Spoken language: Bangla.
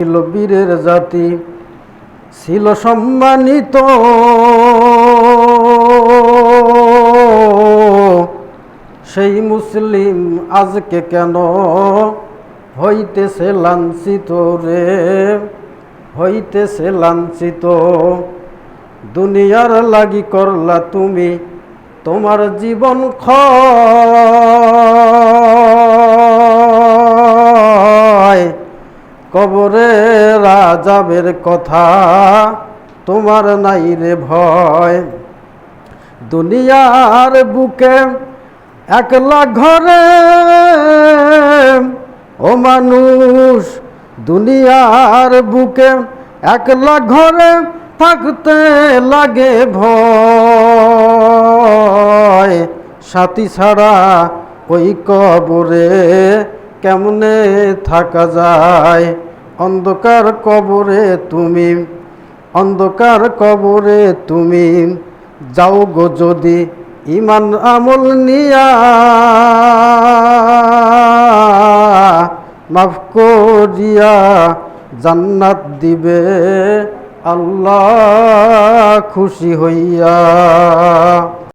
ছিল বীরের জাতি, ছিল সম্মানিত, সেই মুসলিম আজকে কেন হইতেছে লাঞ্ছিত রে, হইতেছে লাঞ্ছিত। দুনিয়ার লাগি করলা তুমি তোমার জীবন ক্ষয়, কবরে রাজাবের কথা তোমার নাই রে ভয়। দুনিয়ার বুকে একলা ঘরে ও মানুষ, দুনিয়ার বুকে একলা ঘরে থাকতে লাগে ভয়। সাথী ছাড়া ওই কবরে কেমনে থাকা যায়। অন্ধকার কবরে তুমি, অন্ধকার কবরে তুমি যাও গো যদি ইমান আমল নিয়া, মাফ করিয়া জান্নাত দিবে আল্লাহ খুশি হইয়া।